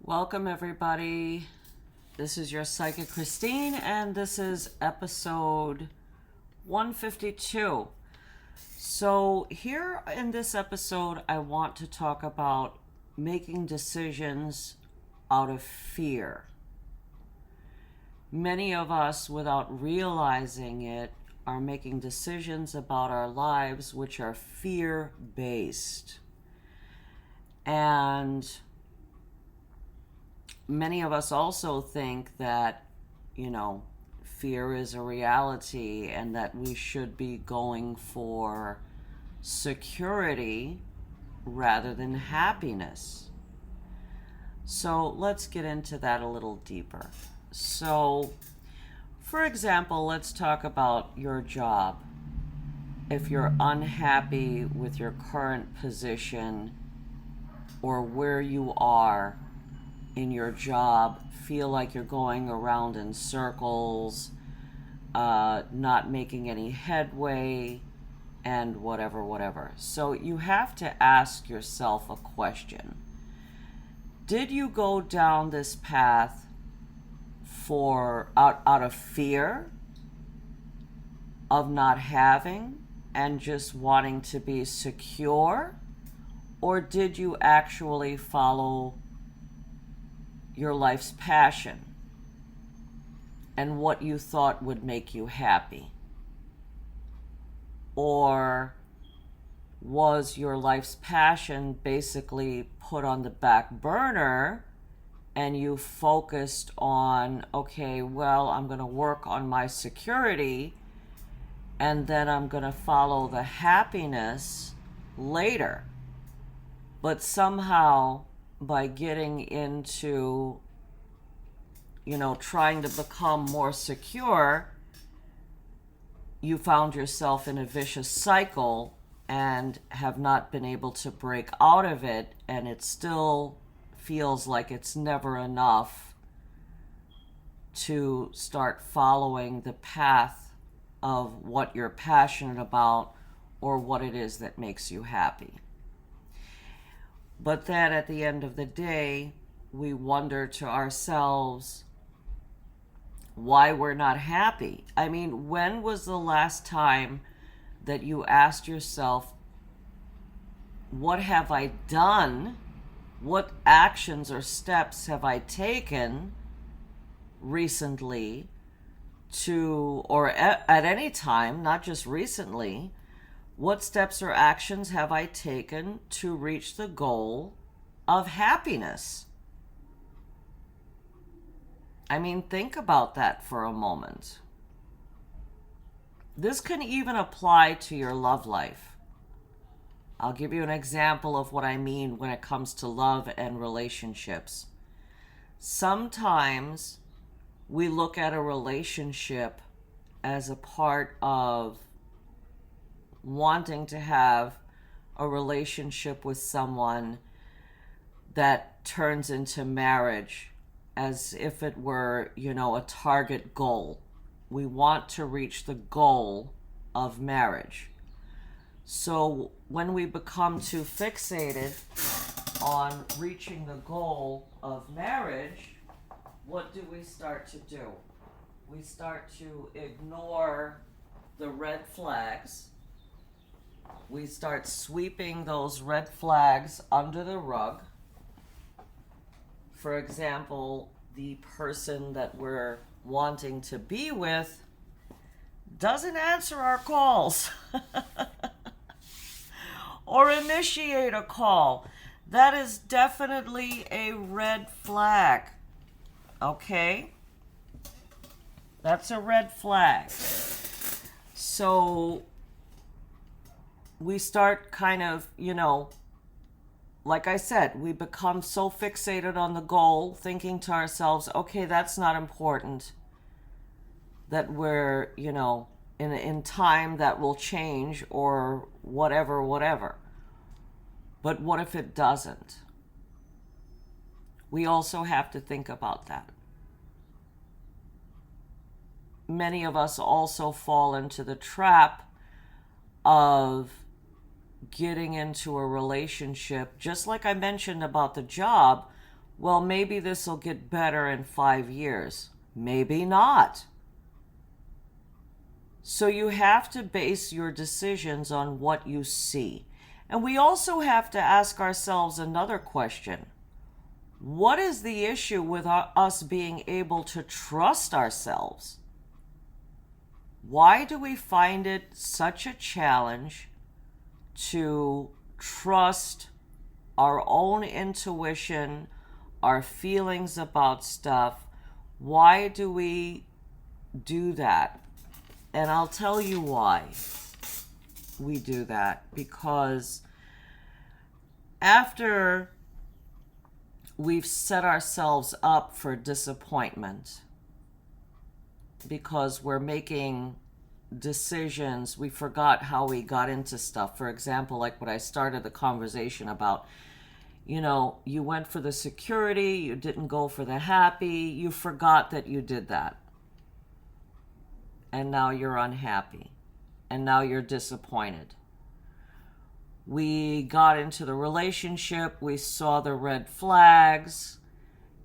Welcome, everybody. This is your Psychic Christine, and this is episode 152. So, here in this episode, I want to talk about making decisions out of fear. Many of us, without realizing it, are making decisions about our lives which are fear-based. And many of us also think that, fear is a reality and that we should be going for security rather than happiness. So let's get into that a little deeper. So, for example, let's talk about your job. If you're unhappy with your current position or where you are in your job, feel like you're going around in circles, not making any headway, and whatever. So you have to ask yourself a question. Did you go down this path out of fear of not having and just wanting to be secure? Or did you actually follow your life's passion and what you thought would make you happy? Or was your life's passion basically put on the back burner and you focused on, okay, well, I'm going to work on my security and then I'm going to follow the happiness later? But somehow, by getting into, trying to become more secure, you found yourself in a vicious cycle and have not been able to break out of it, and it still feels like it's never enough to start following the path of what you're passionate about or what it is that makes you happy. But then at the end of the day, we wonder to ourselves why we're not happy. I mean, when was the last time that you asked yourself, what have I done? What actions or steps have I taken recently or at any time, not just recently, what steps or actions have I taken to reach the goal of happiness? I mean, think about that for a moment. This can even apply to your love life. I'll give you an example of what I mean when it comes to love and relationships. Sometimes we look at a relationship as a part of wanting to have a relationship with someone that turns into marriage as if it were, a target goal. We want to reach the goal of marriage. So when we become too fixated on reaching the goal of marriage, what do we start to do? We start to ignore the red flags. We start sweeping those red flags under the rug. For example, the person that we're wanting to be with doesn't answer our calls or initiate a call. That is definitely a red flag. Okay? That's a red flag. So we start kind of, like I said, we become so fixated on the goal, thinking to ourselves, okay, that's not important, that we're, in time that will change or whatever. But what if it doesn't? We also have to think about that. Many of us also fall into the trap of getting into a relationship, just like I mentioned about the job, Well, maybe this will get better in 5 years. Maybe not. So you have to base your decisions on what you see. And we also have to ask ourselves another question. What is the issue with us being able to trust ourselves? Why do we find it such a challenge to trust our own intuition, our feelings about stuff? Why do we do that? And I'll tell you why we do that. Because after we've set ourselves up for disappointment, because we're making decisions, we forgot how we got into stuff. For example, like what I started the conversation about, you went for the security, you didn't go for the happy, you forgot that you did that. And now you're unhappy. And now you're disappointed. We got into the relationship, we saw the red flags,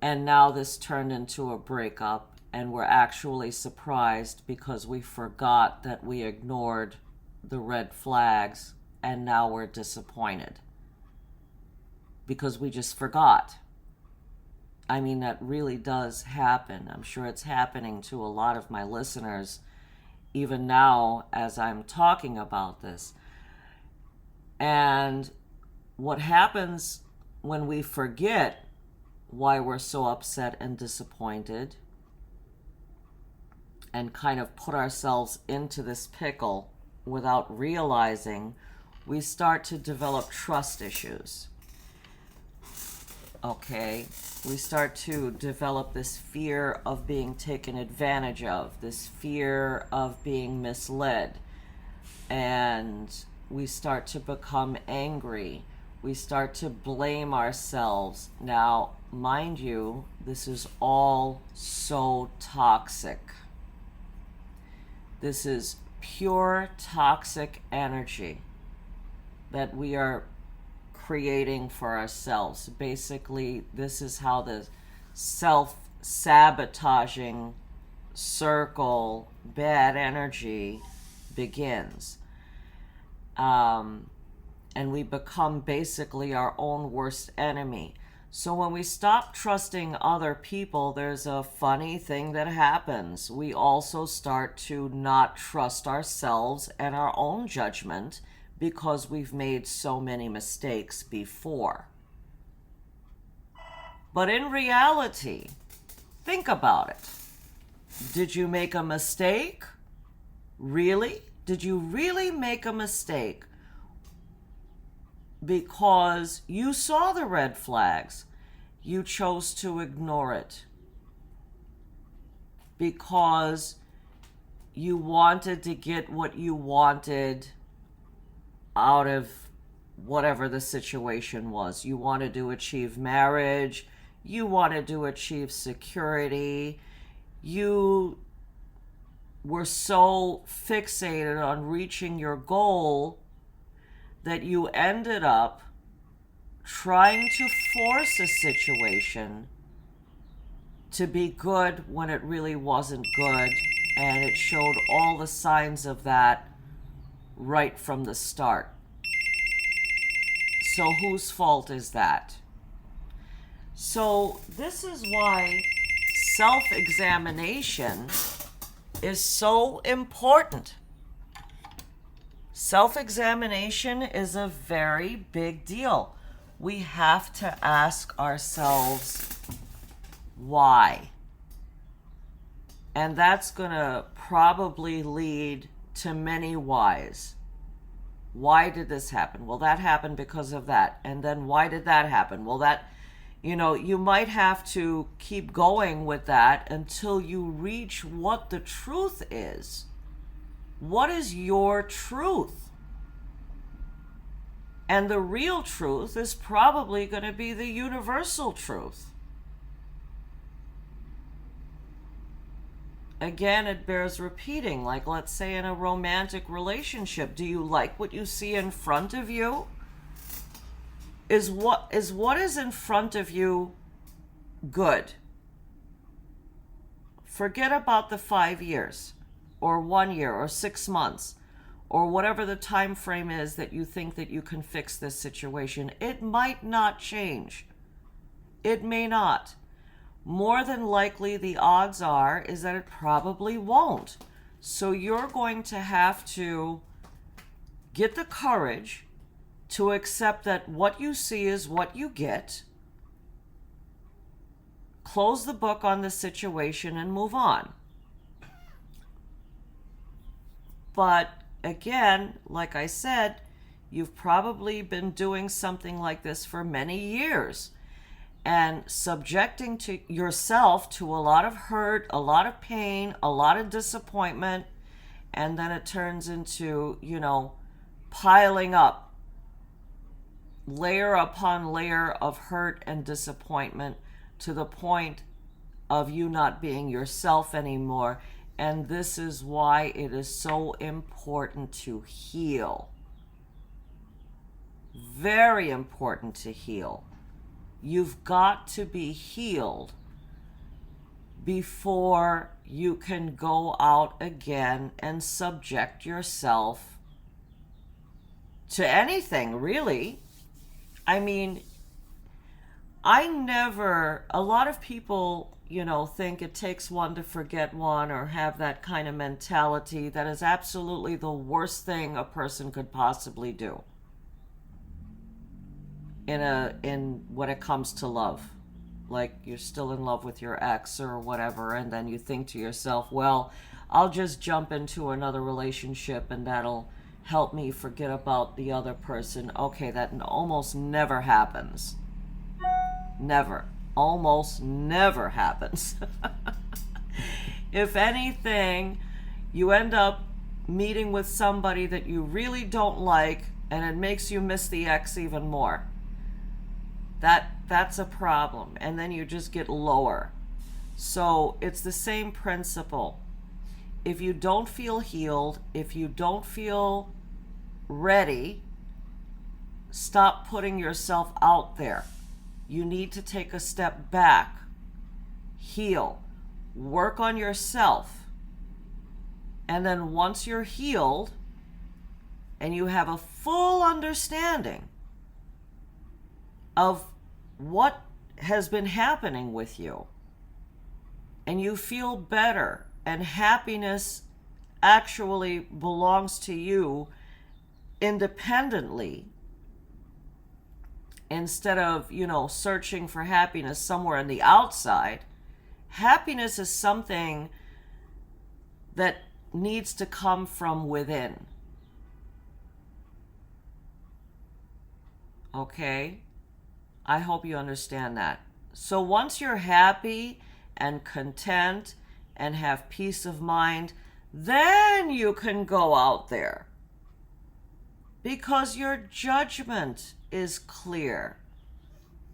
and now this turned into a breakup. And we're actually surprised because we forgot that we ignored the red flags, and now we're disappointed because we just forgot. I mean, that really does happen. I'm sure it's happening to a lot of my listeners, even now as I'm talking about this. And what happens when we forget why we're so upset and disappointed, and kind of put ourselves into this pickle without realizing, we start to develop trust issues. Okay? We start to develop this fear of being taken advantage of, this fear of being misled. And we start to become angry. We start to blame ourselves. Now, mind you, this is all so toxic. This is pure toxic energy that we are creating for ourselves. Basically, this is how the self-sabotaging circle, bad energy, begins. And we become basically our own worst enemy. So when we stop trusting other people, there's a funny thing that happens. We also start to not trust ourselves and our own judgment because we've made so many mistakes before. But in reality, think about it. Did you make a mistake? Really? Did you really make a mistake? Because you saw the red flags, you chose to ignore it. Because you wanted to get what you wanted out of whatever the situation was. You wanted to achieve marriage, you wanted to achieve security, you were so fixated on reaching your goal that you ended up trying to force a situation to be good when it really wasn't good, and it showed all the signs of that right from the start. So whose fault is that? So this is why self-examination is so important. Self-examination is a very big deal. We have to ask ourselves why. And that's going to probably lead to many whys. Why did this happen? Well, that happened because of that. And then why did that happen? Well, that, you might have to keep going with that until you reach what the truth is. What is your truth? And the real truth is probably going to be the universal truth. Again, it bears repeating. Like, let's say in a romantic relationship, do you like what you see in front of you? Is what is in front of you good. Forget about the 5 years or 1 year or 6 months or whatever the time frame is that you think that you can fix this situation. It might not change. It may not. More than likely, the odds are is that it probably won't. So you're going to have to get the courage to accept that what you see is what you get. Close the book on the situation and move on. But again, like I said, you've probably been doing something like this for many years and subjecting to yourself to a lot of hurt, a lot of pain, a lot of disappointment, and then it turns into, piling up layer upon layer of hurt and disappointment to the point of you not being yourself anymore. And this is why it is so important to heal. Very important to heal. You've got to be healed before you can go out again and subject yourself to anything, really. I mean, a lot of people, think it takes one to forget one or have that kind of mentality. That is absolutely the worst thing a person could possibly do in when it comes to love. Like you're still in love with your ex or whatever, and then you think to yourself, well, I'll just jump into another relationship and that'll help me forget about the other person. Okay, that almost never happens. Never. Almost never happens. If anything, you end up meeting with somebody that you really don't like, and it makes you miss the ex even more. That's a problem. And then you just get lower. So it's the same principle. If you don't feel healed, if you don't feel ready, stop putting yourself out there. You need to take a step back, heal, work on yourself. And then once you're healed and you have a full understanding of what has been happening with you, and you feel better, and happiness actually belongs to you independently, instead of, searching for happiness somewhere on the outside. Happiness is something that needs to come from within. Okay? I hope you understand that. So once you're happy and content and have peace of mind, then you can go out there. Because your judgment is clear.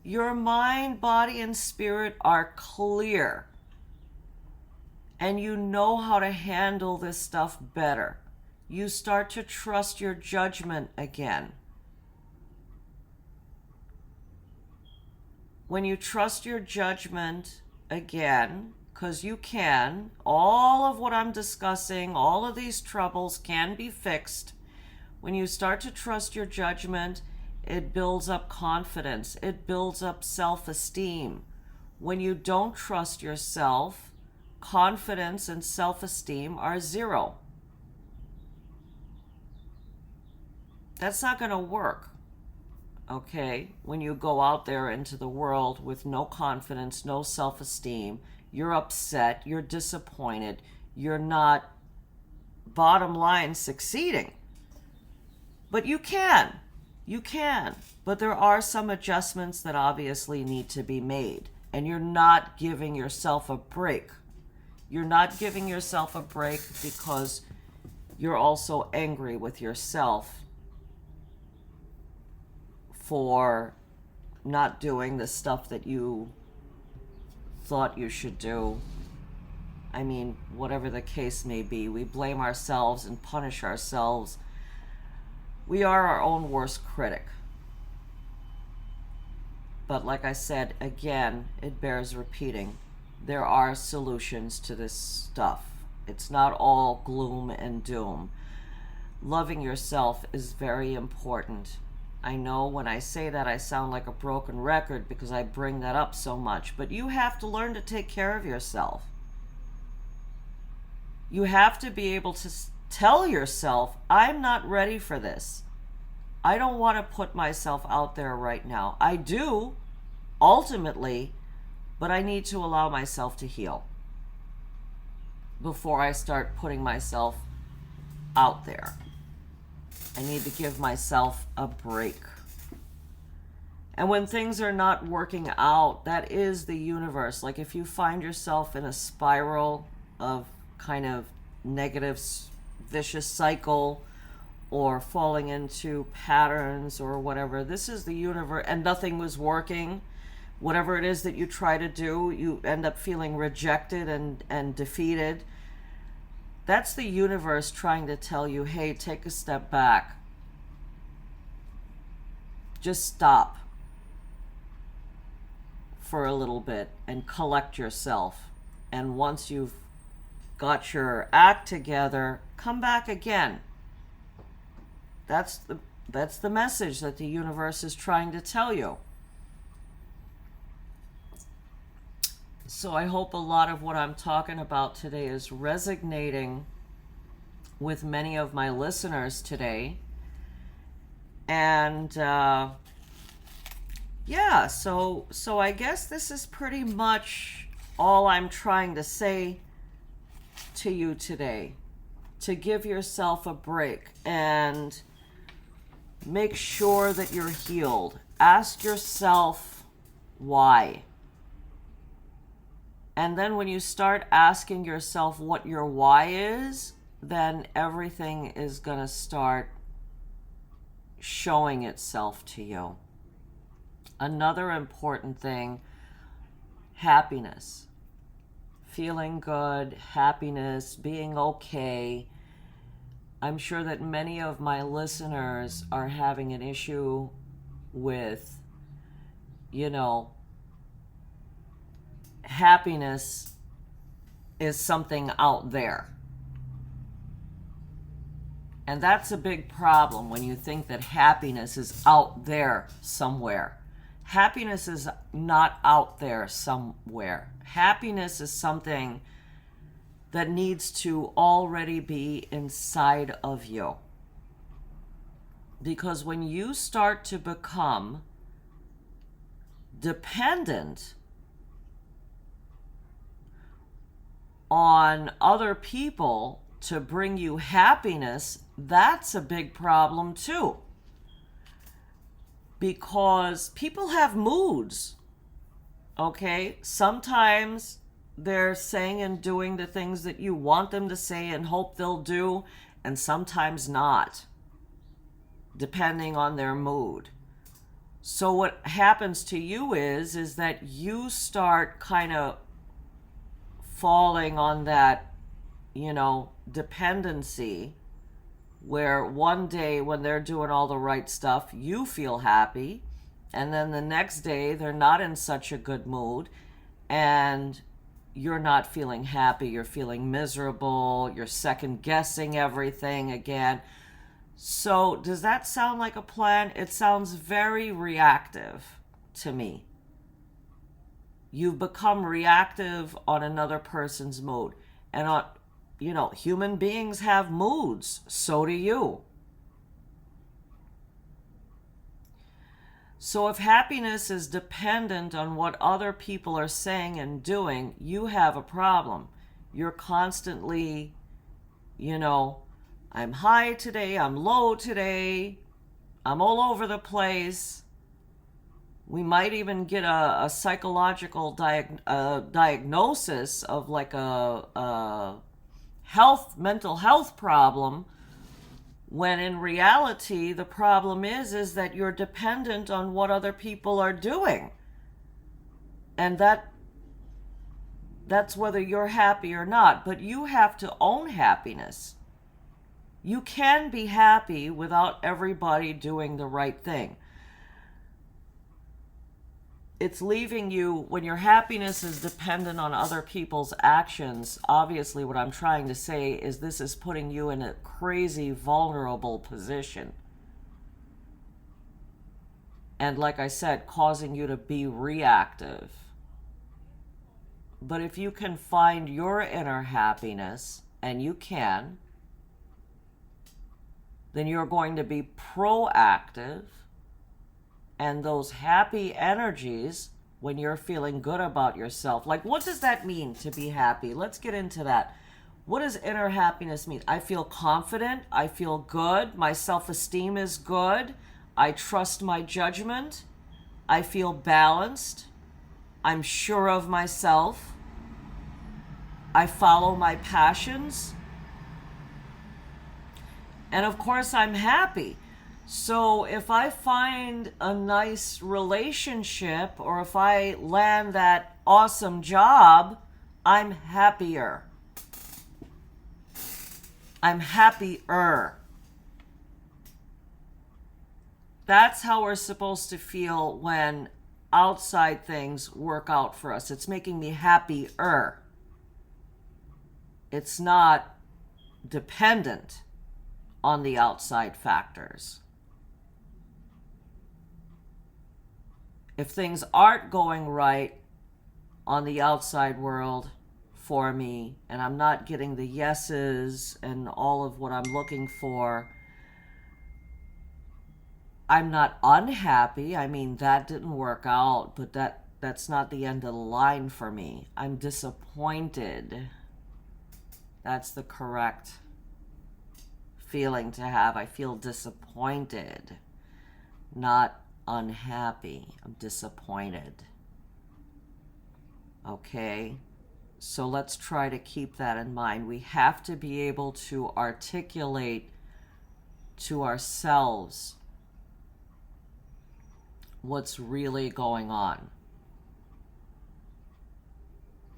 Your mind, body, and spirit are clear. And you know how to handle this stuff better. You start to trust your judgment again. When you trust your judgment again, because you can, all of what I'm discussing, all of these troubles can be fixed. When you start to trust your judgment, it builds up confidence. It builds up self-esteem. When you don't trust yourself, confidence and self-esteem are zero. That's not going to work. Okay? When you go out there into the world with no confidence, no self-esteem, you're upset, you're disappointed, you're not, bottom line, succeeding. But you can. But there are some adjustments that obviously need to be made. And you're not giving yourself a break. You're not giving yourself a break because you're also angry with yourself for not doing the stuff that you thought you should do. I mean, whatever the case may be, we blame ourselves and punish ourselves. We are our own worst critic. But like I said, again, it bears repeating. There are solutions to this stuff. It's not all gloom and doom. Loving yourself is very important. I know when I say that I sound like a broken record because I bring that up so much, but you have to learn to take care of yourself. You have to be able to tell yourself, I'm not ready for this. I don't want to put myself out there right now. I do, ultimately, but I need to allow myself to heal before I start putting myself out there. I need to give myself a break. And when things are not working out, that is the universe. Like if you find yourself in a spiral of kind of negative, vicious cycle, or falling into patterns or whatever, this is the universe, and nothing was working. Whatever it is that you try to do, you end up feeling rejected and defeated. That's the universe trying to tell you, hey, take a step back. Just stop for a little bit and collect yourself. And once you've got your act together, come back again. That's the message that the universe is trying to tell you. So I hope a lot of what I'm talking about today is resonating with many of my listeners today. And yeah, so I guess this is pretty much all I'm trying to say to you today. To give yourself a break and make sure that you're healed. Ask yourself why. And then when you start asking yourself what your why is, then everything is going to start showing itself to you. Another important thing, happiness. Feeling good, happiness, being okay. I'm sure that many of my listeners are having an issue with, happiness is something out there. And that's a big problem when you think that happiness is out there somewhere. Happiness is not out there somewhere. Happiness is something that needs to already be inside of you. Because when you start to become dependent on other people to bring you happiness, that's a big problem too. Because people have moods, okay? Sometimes they're saying and doing the things that you want them to say and hope they'll do, and sometimes not, depending on their mood. So what happens to you is that you start kind of falling on that, dependency, where one day when they're doing all the right stuff, you feel happy, and then the next day they're not in such a good mood, and you're not feeling happy, you're feeling miserable, you're second guessing everything again. So does that sound like a plan? It sounds very reactive to me. You've become reactive on another person's mood. And human beings have moods. So do you. So if happiness is dependent on what other people are saying and doing, you have a problem. You're constantly, I'm high today, I'm low today, I'm all over the place. We might even get a psychological diagnosis of like a mental health problem, when in reality the problem is that you're dependent on what other people are doing. And that's whether you're happy or not. But you have to own happiness. You can be happy without everybody doing the right thing. it's leaving you, when your happiness is dependent on other people's actions, obviously what I'm trying to say is this is putting you in a crazy vulnerable position. And like I said, causing you to be reactive. But if you can find your inner happiness, and you can, then you're going to be proactive. And those happy energies, when you're feeling good about yourself, like what does that mean to be happy? Let's get into that. What does inner happiness mean? I feel confident. I feel good. My self-esteem is good. I trust my judgment. I feel balanced. I'm sure of myself. I follow my passions. And of course, I'm happy. So if I find a nice relationship or if I land that awesome job, I'm happier. I'm happier. That's how we're supposed to feel when outside things work out for us. It's making me happier. It's not dependent on the outside factors. If things aren't going right on the outside world for me, and I'm not getting the yeses and all of what I'm looking for, I'm not unhappy. I mean, that didn't work out, but that's not the end of the line for me. I'm disappointed. That's the correct feeling to have. I feel disappointed, not unhappy. I'm disappointed. Okay? So let's try to keep that in mind. We have to be able to articulate to ourselves what's really going on.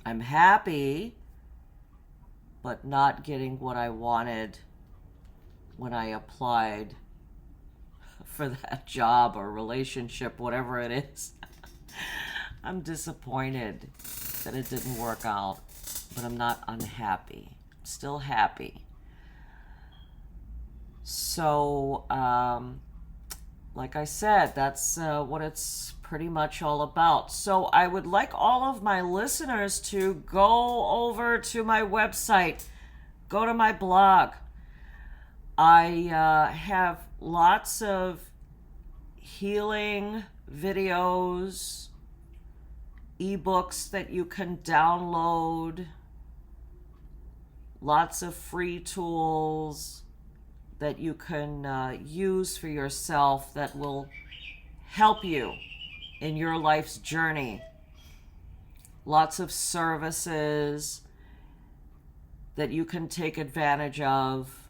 I'm happy, but not getting what I wanted when I applied for that job or relationship, whatever it is. I'm disappointed that it didn't work out, but I'm not unhappy. I'm still happy. So, like I said, that's what it's pretty much all about. So I would like all of my listeners to go over to my website, go to my blog. I have lots of healing videos, ebooks that you can download, lots of free tools that you can use for yourself that will help you in your life's journey. Lots of services that you can take advantage of.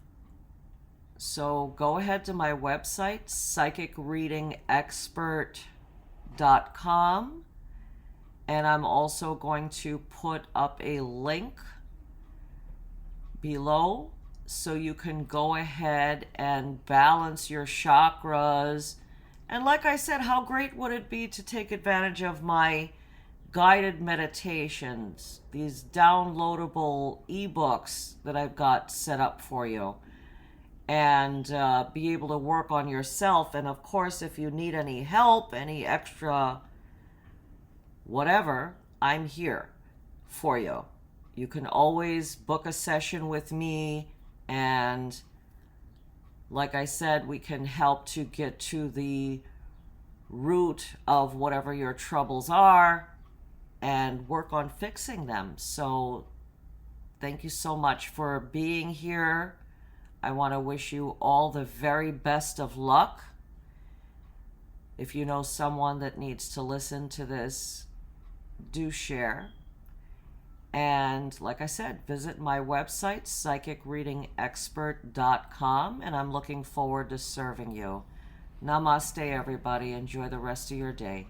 So go ahead to my website, psychicreadingexpert.com, and I'm also going to put up a link below so you can go ahead and balance your chakras. And like I said, how great would it be to take advantage of my guided meditations, these downloadable ebooks that I've got set up for you, and be able to work on yourself. And of course, if you need any help, any extra whatever, I'm here for you. You can always book a session with me, and like I said, we can help to get to the root of whatever your troubles are and work on fixing them. So thank you so much for being here. I want to wish you all the very best of luck. If you know someone that needs to listen to this, do share. And like I said, visit my website, psychicreadingexpert.com, and I'm looking forward to serving you. Namaste, everybody. Enjoy the rest of your day.